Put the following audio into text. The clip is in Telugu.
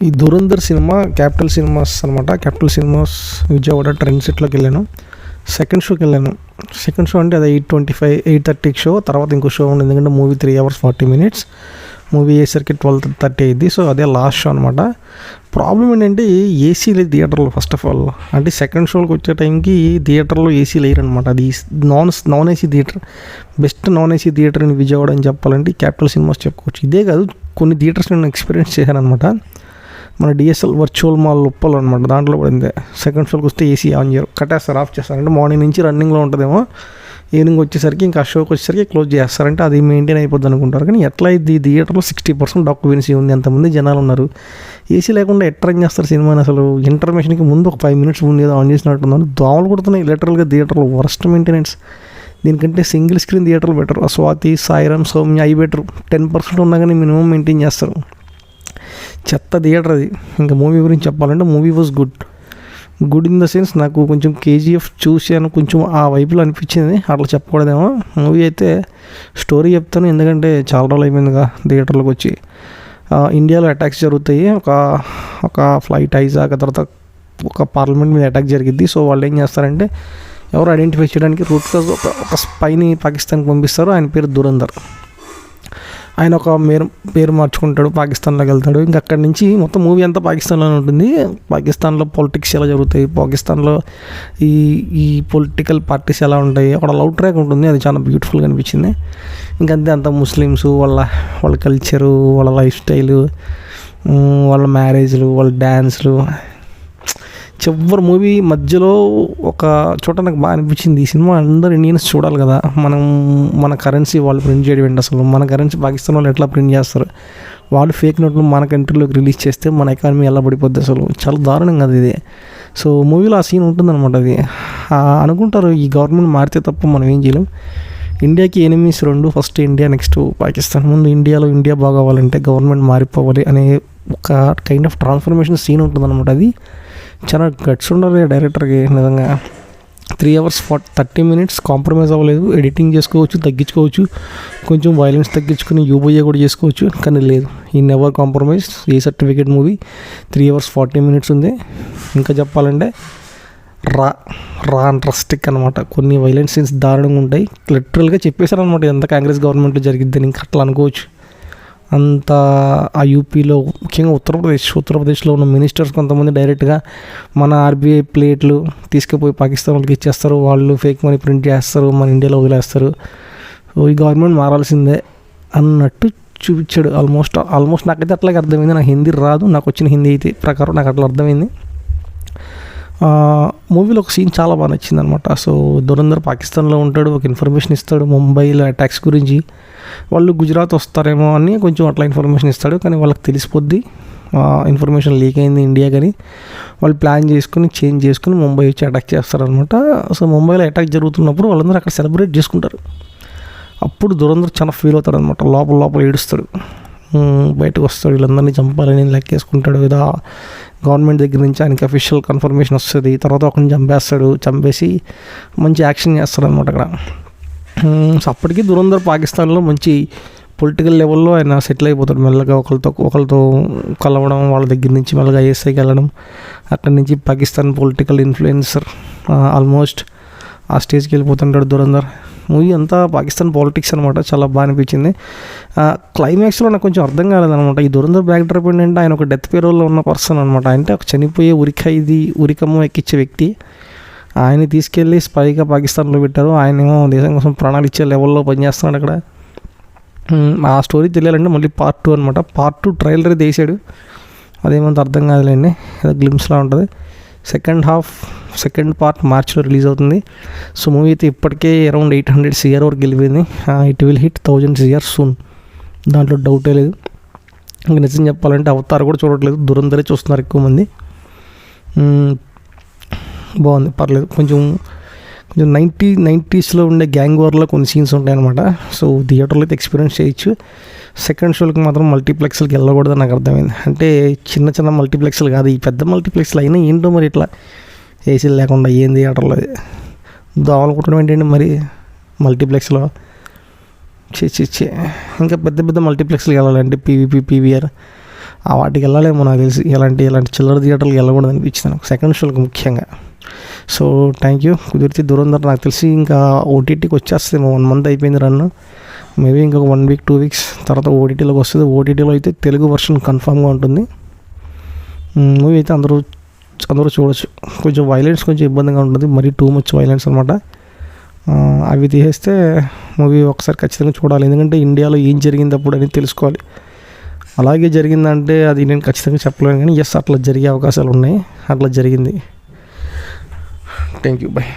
ఈ ధురంధర్ సినిమా క్యాపిటల్ సినిమాస్ అనమాట. క్యాపిటల్ సినిమాస్ విజయవాడ ట్రెండ్ సెట్లోకి వెళ్ళాను. సెకండ్ షోకి వెళ్ళాను. సెకండ్ షో అంటే అది 8:25 8:30 షో. తర్వాత ఇంకో షో ఉంది, ఎందుకంటే మూవీ 3 hours 40 minutes. మూవీ అయ్యేసరికి 12:30 అయింది. సో అదే లాస్ట్ షో అనమాట. ప్రాబ్లం ఏంటంటే ఏసీ లేదు థియేటర్లో. ఫస్ట్ ఆఫ్ ఆల్ అంటే సెకండ్ షోకి వచ్చే టైంకి థియేటర్లో ఏసీ లేరు అనమాట. అది non AC theatre. Best non AC theatre in Vijayawada అని చెప్పాలంటే క్యాపిటల్ సినిమాస్ చెప్పుకోవచ్చు. ఇదే కాదు, కొన్ని థియేటర్స్ నేను ఎక్స్పీరియన్స్ చేశాను అనమాట. మన డిఎస్ఎల్ వర్చువల్ మాల్ ఉప్పల్ అనమాట, దాంట్లో పడింది. సెకండ్ షోకి వస్తే ఏసీ ఆన్ చేయరు, కట్టేస్తారు, ఆఫ్ చేస్తారు. అంటే మార్నింగ్ నుంచి రన్నింగ్లో ఉంటుందేమో, ఈవినింగ్ వచ్చేసరికి ఇంకా షోకి వచ్చేసరికి క్లోజ్ చేస్తారంటే అది మెయింటైన్ అయిపోద్ది అనుకుంటారు. కానీ ఎట్లా ఇది థియేటర్లో 60% ఆక్యుపెన్సీ ఉంది, ఎంతమంది జనాలు ఉన్నారు. ఏసీ లేకుండా ఎట్లా రన్ చేస్తారు సినిమాని? అసలు ఇంటర్మిషన్కి ముందు ఒక 5 minutes ముందు ఏదో ఆన్ చేసినట్టున్నారు. దోమలు కొడుతున్నాయి లిటరల్గా థియేటర్లో. Worst maintenance. దీనికంటే సింగిల్ స్క్రీన్ థియేటర్లు బెటర్. స్వాతి, సాయిరామ్, సౌమ్య అవి బెటర్. 10% ఉన్నా కానీ మినిమం మెయింటైన్ చేస్తారు. చెత్త థియేటర్ అది. ఇంకా మూవీ గురించి చెప్పాలంటే movie was good in the sense. నాకు కొంచెం కేజీఎఫ్ చూసాను, కొంచెం ఆ వైపులో అనిపించింది. అట్లా చెప్పకూడదేమో. మూవీ అయితే స్టోరీ చెప్తాను, ఎందుకంటే చాలా రోజులు అయిపోయిందిగా థియేటర్లోకి వచ్చి. ఇండియాలో అటాక్స్ జరుగుతాయి. ఒక ఫ్లైట్ ఐజాక్, తర్వాత ఒక పార్లమెంట్ మీద అటాక్ జరిగిద్ది. సో వాళ్ళు ఏం చేస్తారంటే ఎవరు ఐడెంటిఫై చేయడానికి రూట్ కాజ్ ఒక స్పైని పాకిస్తాన్కి పంపిస్తారు. ఆయన పేరు ధురంధర్. ఆయన ఒక పేరు మార్చుకుంటాడు, పాకిస్తాన్లోకి వెళ్తాడు. ఇంకా అక్కడి నుంచి మొత్తం మూవీ అంతా పాకిస్తాన్లోనే ఉంటుంది. పాకిస్తాన్లో పొలిటిక్స్ ఎలా జరుగుతాయి, పాకిస్తాన్లో ఈ పొలిటికల్ పార్టీస్ ఎలా ఉంటాయి, అక్కడ లవ్ ట్రాక్ ఉంటుంది. అది చాలా బ్యూటిఫుల్గా అనిపించింది. ఇంకంతే, అంత ముస్లిమ్స్, వాళ్ళ కల్చరు, వాళ్ళ లైఫ్ స్టైలు, వాళ్ళ మ్యారేజ్లు, వాళ్ళ డ్యాన్స్లు. చివరి మూవీ మధ్యలో ఒక చోట నాకు బాగా అనిపించింది. ఈ సినిమా అందరు ఇండియన్స్ చూడాలి కదా. మన కరెన్సీ వాళ్ళు ప్రింట్ చేయడం ఏంటి అసలు? మన కరెన్సీ పాకిస్తాన్ వాళ్ళు ఎట్లా ప్రింట్ చేస్తారు? వాళ్ళు ఫేక్ నోట్లు మన కంట్రీలోకి రిలీజ్ చేస్తే మన ఎకానమీ ఎలా పడిపోద్ది అసలు? చాలా దారుణం కదా ఇది. సో మూవీలో ఆ సీన్ ఉంటుందన్నమాట. అది అనుకుంటారు ఈ గవర్నమెంట్ మారితే తప్ప మనం ఏం చేయలేం. ఇండియాకి enemies 2, first India, next Pakistan. ముందు ఇండియా బాగోవాలంటే గవర్నమెంట్ మారిపోవాలి అనే ఒక కైండ్ ఆఫ్ ట్రాన్స్ఫర్మేషన్ సీన్ ఉంటుందన్నమాట. అది చాలా గట్స్ ఉండాలి డైరెక్టర్కి నిజంగా. 3 hours 30 minutes కాంప్రమైజ్ అవ్వలేదు. ఎడిటింగ్ చేసుకోవచ్చు, తగ్గించుకోవచ్చు, కొంచెం వైలెన్స్ తగ్గించుకుని యూబోయే కూడా చేసుకోవచ్చు. కానీ లేదు, ఈ నెవర్ కాంప్రమైజ్. ఏ సర్టిఫికేట్ మూవీ 3 hours 40 minutes ఉంది. ఇంకా చెప్పాలంటే రా ఇంట్రెస్టిక్ అనమాట. కొన్ని వైలెన్స్ సీన్స్ దారుణంగా ఉంటాయి. లిటరల్గా చెప్పేశారు అనమాట ఎంత కాంగ్రెస్ గవర్నమెంట్లో జరిగిద్దని. ఇంకా అట్లా అనుకోవచ్చు. అంత ఆ యూపీలో, ముఖ్యంగా ఉత్తరప్రదేశ్లో ఉన్న మినిస్టర్స్ కొంతమంది డైరెక్ట్గా మన ఆర్బీఐ ప్లేట్లు తీసుకుపోయి పాకిస్తాన్ వాళ్ళకి ఇచ్చేస్తారు. వాళ్ళు ఫేక్ మనీ ప్రింట్ చేస్తారు, మన ఇండియాలో వదిలేస్తారు. సో ఈ గవర్నమెంట్ మారాల్సిందే అన్నట్టు చూపించాడు. ఆల్మోస్ట్ నాకైతే అట్లాగే అర్థమైంది. నాకు హిందీ రాదు, నాకు వచ్చిన హిందీ అయితే ప్రకారం నాకు అట్లా అర్థమైంది. మూవీలో ఒక సీన్ చాలా బాగా నచ్చింది అనమాట. సో ధురంధర్ పాకిస్తాన్లో ఉంటాడు, ఒక ఇన్ఫర్మేషన్ ఇస్తాడు ముంబైలో అటాక్స్ గురించి. వాళ్ళు గుజరాత్ వస్తారేమో అని కొంచెం అట్లా ఇన్ఫర్మేషన్ ఇస్తాడు. కానీ వాళ్ళకి తెలిసిపోద్ది ఇన్ఫర్మేషన్ లీక్ అయింది ఇండియా. కానీ వాళ్ళు ప్లాన్ చేంజ్ చేసుకుని ముంబై వచ్చి అటాక్ చేస్తారనమాట. సో ముంబైలో అటాక్ జరుగుతున్నప్పుడు వాళ్ళందరూ అక్కడ సెలబ్రేట్ చేసుకుంటారు. అప్పుడు ధురంధర్ చాలా ఫీల్ అవుతాడు అనమాట. లోపల ఏడుస్తాడు. బయటకు వస్తాడు, వీళ్ళందరినీ చంపాలని లెక్కేసుకుంటాడు. ఏదో గవర్నమెంట్ దగ్గర నుంచి ఆయనకి అఫీషియల్ కన్ఫర్మేషన్ వస్తుంది. తర్వాత ఒకరిని చంపేసి మంచి యాక్షన్ చేస్తాడు అనమాట అక్కడ. సో అప్పటికి ధురంధర్ పాకిస్తాన్లో మంచి పొలిటికల్ లెవెల్లో ఆయన సెటిల్ అయిపోతాడు. మెల్లగా ఒకరితో కలవడం, వాళ్ళ దగ్గర నుంచి మెల్లగా ఐఎస్ఐకి వెళ్ళడం, అక్కడి నుంచి పాకిస్తాన్ పొలిటికల్ ఇన్ఫ్లుయెన్సర్ ఆల్మోస్ట్ ఆ స్టేజ్కి వెళ్ళిపోతుంటాడు ధురంధర్. మూవీ అంతా పాకిస్తాన్ పాలిటిక్స్ అనమాట. చాలా బాగా అనిపించింది. క్లైమాక్స్లో నాకు కొంచెం అర్థం కాలేదనమాట. ఈ ధురంధర్ బ్యాక్ డ్రాప్ ఏంటంటే ఆయన ఒక డెత్ పేరోల్లో ఉన్న పర్సన్ అనమాట. అంటే ఒక చనిపోయే ఉరికమ్మ ఎక్కించే వ్యక్తి. ఆయన తీసుకెళ్ళి స్పైగా పాకిస్తాన్లో పెట్టారు. ఆయనేమో దేశం కోసం ప్రాణాలు ఇచ్చే లెవెల్లో పనిచేస్తున్నాడు అక్కడ. ఆ స్టోరీ తెలియాలంటే మళ్ళీ Part 2 అనమాట. Part 2 ట్రైలర్ తీసాడు, అదేమంత అర్థం కాదులేండి, ఏదో గ్లిమ్స్లా ఉంటుంది. సెకండ్ పార్ట్ మార్చిలో రిలీజ్ అవుతుంది. సో మూవీ అయితే ఇప్పటికే అరౌండ్ 800 crore వరకు వెళ్ళిపోయింది. It will hit 1000 crore soon, దాంట్లో డౌటే లేదు. ఇంకా నిజం చెప్పాలంటే అవతార్ కూడా చూడట్లేదు, ధురంధరే చూస్తున్నారు ఎక్కువ మంది. బాగుంది, పర్లేదు. కొంచెం 90s ఉండే గ్యాంగ్ వార్లో కొన్ని సీన్స్ ఉంటాయన్నమాట. సో థియేటర్లో అయితే ఎక్స్పీరియన్స్ చేయొచ్చు. సెకండ్ షోకి మాత్రం మల్టీప్లెక్స్లకి వెళ్ళకూడదని నాకు అర్థమైంది. అంటే చిన్న మల్టీప్లెక్స్లు కాదు, ఈ పెద్ద మల్టీప్లెక్స్లు అయినా ఏంటో మరి ఇట్లా ఏసీలు లేకుండా ఏం థియేటర్లో దోమలు కుట్టడం ఏంటండి మరి మల్టీప్లెక్స్లో. ఇంకా పెద్ద మల్టీప్లెక్స్లకి వెళ్ళాలంటే పీవీపీ, పీవీఆర్ ఆ వాటికి వెళ్ళాలేమో నాకు తెలిసి, ఇలాంటి చిల్లర థియేటర్లకు వెళ్ళకూడదు అనిపించింది నాకు సెకండ్ షోలకు ముఖ్యంగా. So thank you. కుదిరితే దురంధర్ నాకు తెలిసి ఇంకా ఓటీటీకి వచ్చేస్తేమో 1 month అయిపోయింది రన్, మేబీ ఇంకొక 1 week 2 weeks తర్వాత ఓటీటీలోకి వస్తుంది. ఓటీటీలో అయితే తెలుగు వర్షన్ కన్ఫామ్గా ఉంటుంది. మూవీ అయితే అందరూ చూడొచ్చు. కొంచెం వైలెన్స్ కొంచెం ఇబ్బందిగా ఉంటుంది, మరీ టూ మచ్ వైలెన్స్ అనమాట. అవి తీసేస్తే మూవీ ఒకసారి ఖచ్చితంగా చూడాలి, ఎందుకంటే ఇండియాలో ఏం జరిగింది అప్పుడు అని తెలుసుకోవాలి. అలాగే జరిగిందంటే అది నేను ఖచ్చితంగా చెప్పలేను, కానీ అట్లా జరిగే అవకాశాలు ఉన్నాయి, అట్లా జరిగింది. Thank you, bye.